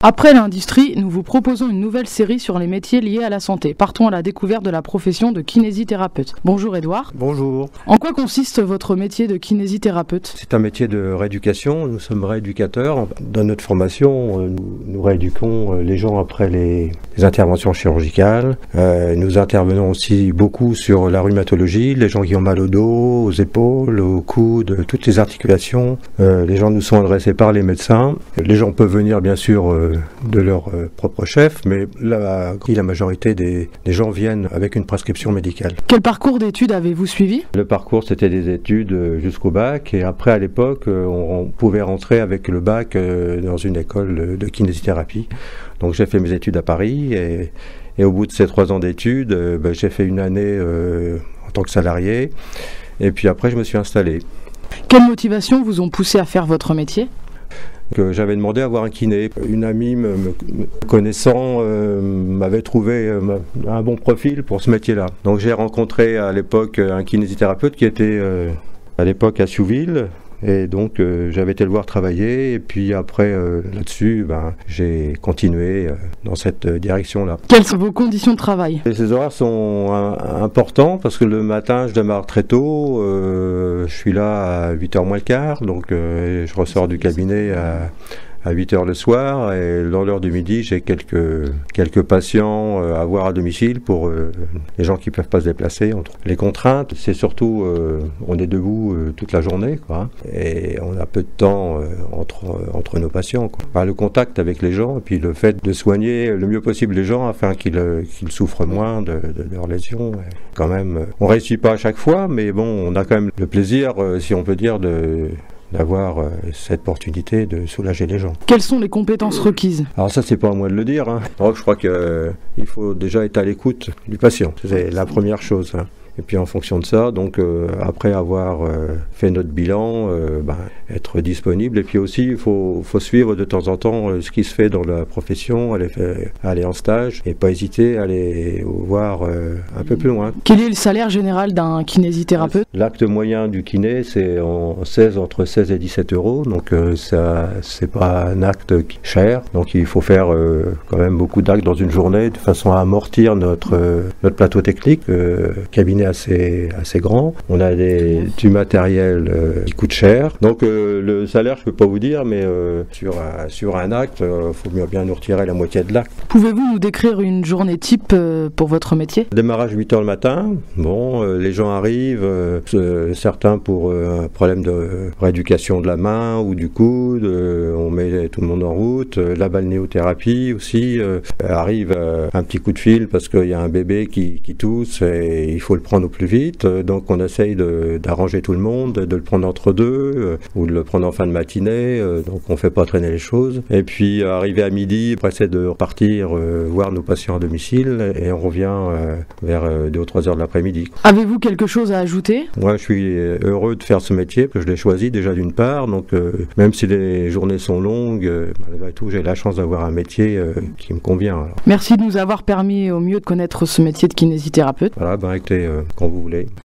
Après l'industrie, nous vous proposons une nouvelle série sur les métiers liés à la santé. Partons à la découverte de la profession de kinésithérapeute. Bonjour Edouard. Bonjour. En quoi consiste votre métier de kinésithérapeute? C'est un métier de rééducation. Nous sommes rééducateurs. Dans notre formation, nous rééduquons les gens après les interventions chirurgicales. Nous intervenons aussi beaucoup sur la rhumatologie, les gens qui ont mal au dos, aux épaules, aux coudes, toutes les articulations. Les gens nous sont adressés par les médecins. Les gens peuvent venir bien sûr de leur propre chef, mais la majorité des gens viennent avec une prescription médicale. Quel parcours d'études avez-vous suivi? Le parcours, c'était des études jusqu'au bac, et après, à l'époque, on pouvait rentrer avec le bac dans une école de kinésithérapie. Donc j'ai fait mes études à Paris, et au bout de ces 3 ans d'études, j'ai fait une année en tant que salarié, et puis après, je me suis installé. Quelles motivations vous ont poussé à faire votre métier? Que j'avais demandé à voir un kiné. Une amie me connaissant m'avait trouvé un bon profil pour ce métier-là. Donc j'ai rencontré à l'époque un kinésithérapeute qui était à l'époque à Souville. Et donc j'avais été le voir travailler, et puis après là-dessus j'ai continué dans cette direction-là. Quelles sont vos conditions de travail? Ces horaires sont importants parce que le matin je démarre très tôt, je suis là à 8h moins le quart, donc je ressors du cabinet à 8h le soir, et dans l'heure du midi j'ai quelques patients à voir à domicile pour les gens qui ne peuvent pas se déplacer. Les contraintes, c'est surtout on est debout toute la journée, quoi, et on a peu de temps entre nos patients, quoi. Le contact avec les gens, et puis le fait de soigner le mieux possible les gens afin qu'ils souffrent moins de leurs lésions. Et quand même, on ne réussit pas à chaque fois, mais bon, on a quand même le plaisir, si on peut dire, d'avoir cette opportunité de soulager les gens. Quelles sont les compétences requises? Alors ça, c'est pas à moi de le dire, hein. Alors, je crois qu'il faut déjà être à l'écoute du patient. C'est la première chose, hein. Et puis en fonction de ça, donc après avoir fait notre bilan, être disponible. Et puis aussi, il faut suivre de temps en temps ce qui se fait dans la profession, aller en stage, et pas hésiter à aller voir un peu plus loin. Quel est le salaire général d'un kinésithérapeute? L'acte moyen du kiné, c'est entre 16 et 17 euros, donc ça, c'est pas un acte cher. Donc il faut faire quand même beaucoup d'actes dans une journée, de façon à amortir notre plateau technique, cabinet assez grand. On a du matériel qui coûte cher. Donc le salaire, je peux pas vous dire, mais sur un acte, faut bien nous retirer la moitié de l'acte. Pouvez-vous nous décrire une journée type pour votre métier? Démarrage 8h le matin. Bon, les gens arrivent, certains pour un problème de rééducation de la main ou du coude. On met tout le monde en route. La balnéothérapie aussi. Arrive un petit coup de fil parce qu'il y a un bébé qui tousse et il faut le prendre au plus vite, donc on essaye d'arranger tout le monde, de le prendre entre deux ou de le prendre en fin de matinée, donc on fait pas traîner les choses. Et puis arrivé à midi, on essaie de repartir voir nos patients à domicile, et on revient vers 2 ou 3 heures de l'après-midi. Avez-vous quelque chose à ajouter? Moi, je suis heureux de faire ce métier parce que je l'ai choisi déjà d'une part, donc même si les journées sont longues, malgré tout j'ai la chance d'avoir un métier qui me convient. Alors. Merci de nous avoir permis au mieux de connaître ce métier de kinésithérapeute. Voilà, écoutez, quand vous voulez.